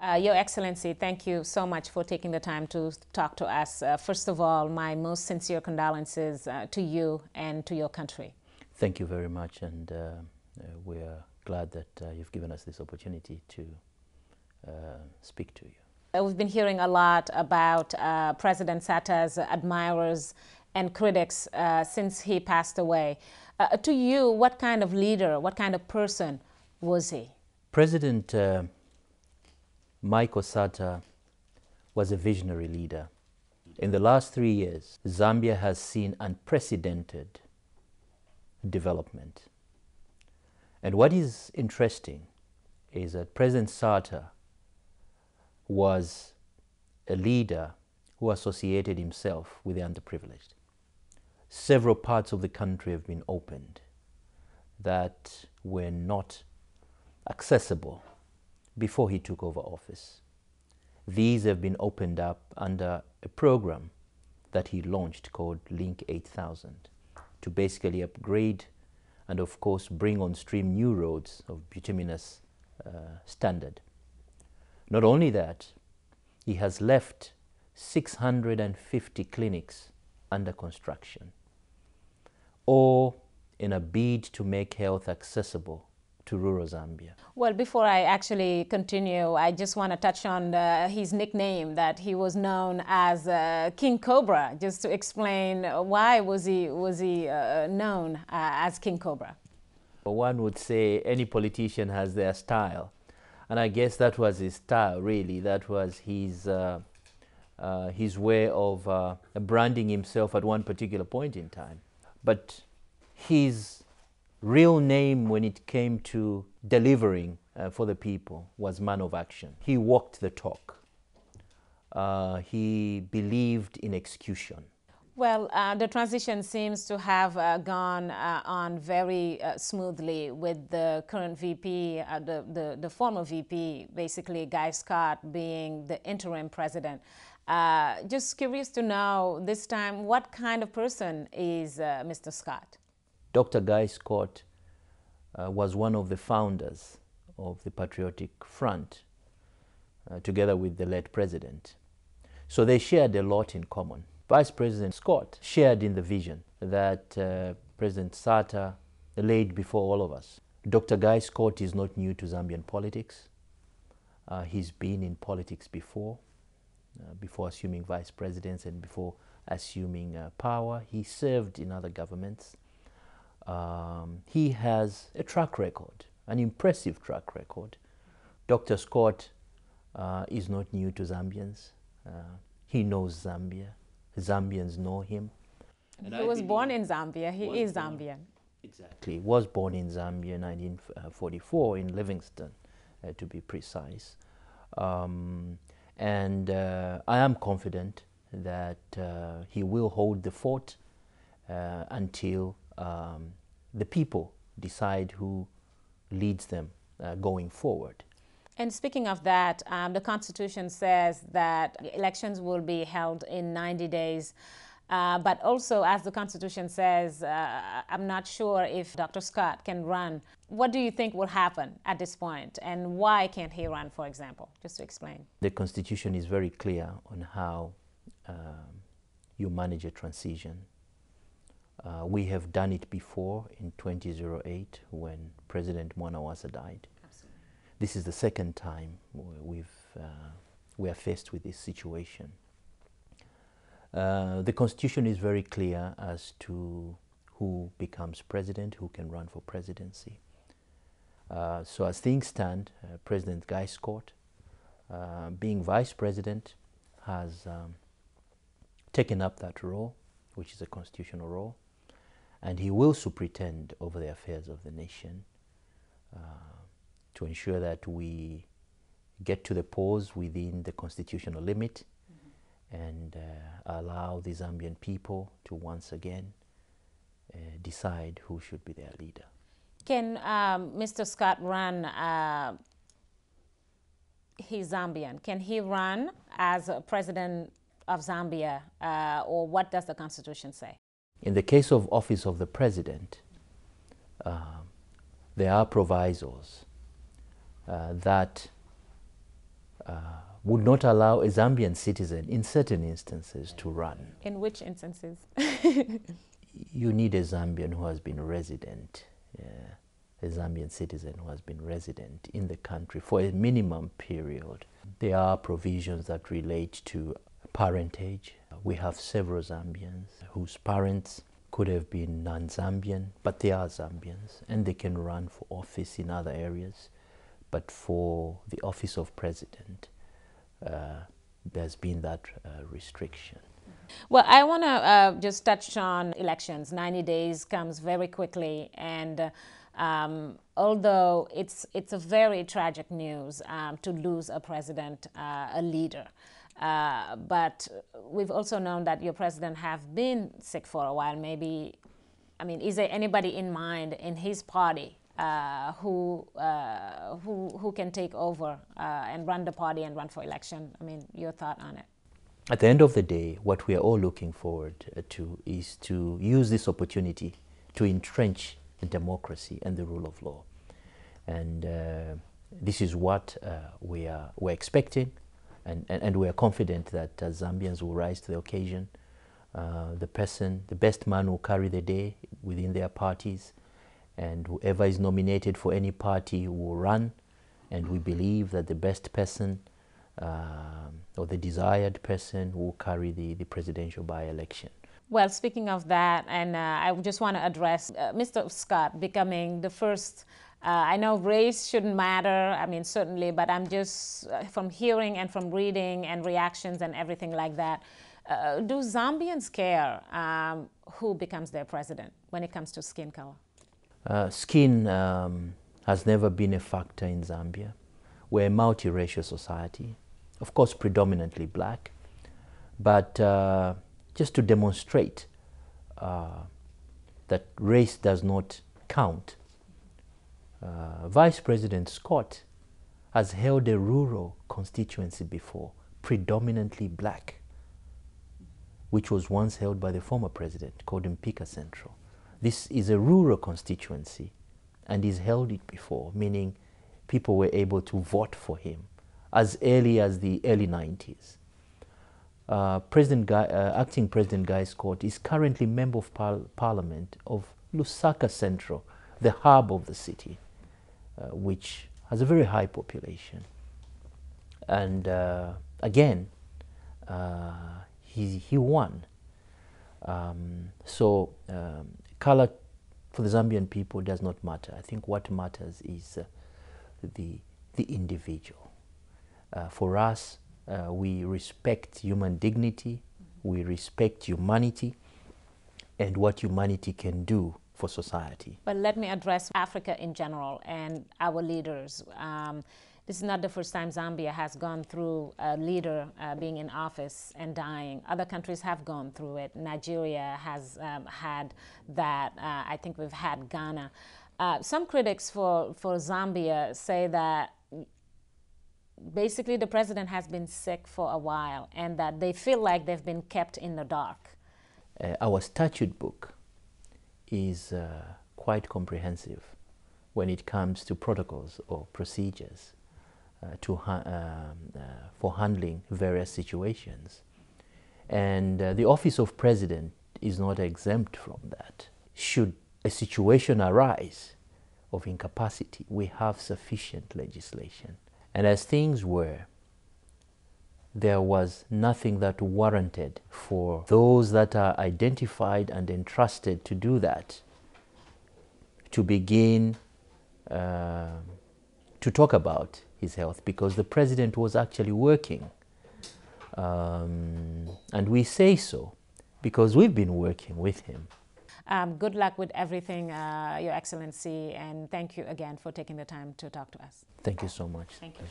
Your Excellency, thank you so much for taking the time to talk to us. First of all, my most sincere condolences to you and to your country. Thank you very much, and we're glad that you've given us this opportunity to speak to you. We've been hearing a lot about President Sata's admirers and critics since he passed away. To you, what kind of leader, what kind of person was he? President Michael Sata was a visionary leader. In the last 3 years, Zambia has seen unprecedented development. And what is interesting is that President Sata was a leader who associated himself with the underprivileged. Several parts of the country have been opened that were not accessible before he took over office. These have been opened up under a program that he launched called Link 8000 to basically upgrade and of course bring on stream new roads of bituminous standard. Not only that, he has left 650 clinics under construction, all in a bid to make health accessible to rural Zambia. Well, before I actually continue, I just want to touch on his nickname that he was known as King Cobra, just to explain why was he known as King Cobra? One would say any politician has their style, and I guess that was his style, really. That was his way of branding himself at one particular point in time. But his real name when it came to delivering for the people was man of action. He walked the talk. He believed in execution. Well, the transition seems to have gone on very smoothly with the current VP, the former VP, basically Guy Scott being the interim president. Just curious to know this time, what kind of person is Mr. Scott? Dr. Guy Scott was one of the founders of the Patriotic Front, together with the late president. So they shared a lot in common. Vice President Scott shared in the vision that President Sata laid before all of us. Dr. Guy Scott is not new to Zambian politics. He's been in politics before assuming vice presidency and before assuming power. He served in other governments. He has a track record, an impressive track record. Dr. Scott is not new to Zambians. He knows Zambia. Zambians know him. And he was born in Zambia. He is Zambian. Exactly. He was born in Zambia in 1944 in Livingston, to be precise. And I am confident that he will hold the fort until the people decide who leads them going forward. And speaking of that, the Constitution says that elections will be held in 90 days. But also, as the Constitution says, I'm not sure if Dr. Scott can run. What do you think will happen at this point? And why can't he run, for example? Just to explain. The Constitution is very clear on how you manage a transition. We have done it before in 2008 when President Mwanawasa died. Absolutely. This is the second time we are faced with this situation. The Constitution is very clear as to who becomes president, who can run for presidency. So as things stand, President Guy Scott, being vice president, has taken up that role, which is a constitutional role, and he will superintend over the affairs of the nation to ensure that we get to the polls within the constitutional limit and allow the Zambian people to once again decide who should be their leader. Can Mr. Scott run? He's Zambian. Can he run as a president of Zambia, or what does the Constitution say? In the case of office of the president, there are provisos that would not allow a Zambian citizen in certain instances to run. In which instances? You need a Zambian who has been resident, a Zambian citizen who has been resident in the country for a minimum period. There are provisions that relate to parentage. We have several Zambians whose parents could have been non-Zambian, but they are Zambians and they can run for office in other areas. But for the office of president, there's been that restriction. Well, I want to just touch on elections. 90 days comes very quickly, and although it's a very tragic news to lose a president, a leader, but we've also known that your president have been sick for a while. Maybe, I mean, is there anybody in mind in his party who can take over and run the party and run for election? I mean, your thought on it? At the end of the day, what we are all looking forward to is to use this opportunity to entrench democracy and the rule of law. And this is what we're expecting, and we are confident that Zambians will rise to the occasion. The best man will carry the day within their parties, and whoever is nominated for any party will run, and we believe that the best person or the desired person will carry the presidential by-election. Well, speaking of that, and I just want to address Mr. Scott becoming the first, I know race shouldn't matter, I mean, certainly, but I'm just, from hearing and from reading and reactions and everything like that, do Zambians care who becomes their president when it comes to skin color? Skin has never been a factor in Zambia. We're a multiracial society, of course predominantly black, but just to demonstrate that race does not count, Vice President Scott has held a rural constituency before, predominantly black, which was once held by the former president, called Mpika Central. This is a rural constituency, and he's held it before, meaning people were able to vote for him as early as the early 90s. Acting President Guy Scott is currently Member of Parliament of Lusaka Central, the hub of the city, which has a very high population. And again, he won. So color for the Zambian people does not matter. I think what matters is the individual. For us, we respect human dignity, we respect humanity and what humanity can do for society. But let me address Africa in general and our leaders. This is not the first time Zambia has gone through a leader being in office and dying. Other countries have gone through it. Nigeria has had that. I think we've had Ghana. Some critics for Zambia say that basically the president has been sick for a while and that they feel like they've been kept in the dark. Our statute book is quite comprehensive when it comes to protocols or procedures for handling various situations. And the office of president is not exempt from that. Should a situation arise of incapacity, we have sufficient legislation. And as things were, there was nothing that warranted for those that are identified and entrusted to do that to begin to talk about his health, because the president was actually working. And we say so because we've been working with him. Good luck with everything, Your Excellency, and thank you again for taking the time to talk to us. Thank you so much. Thank you.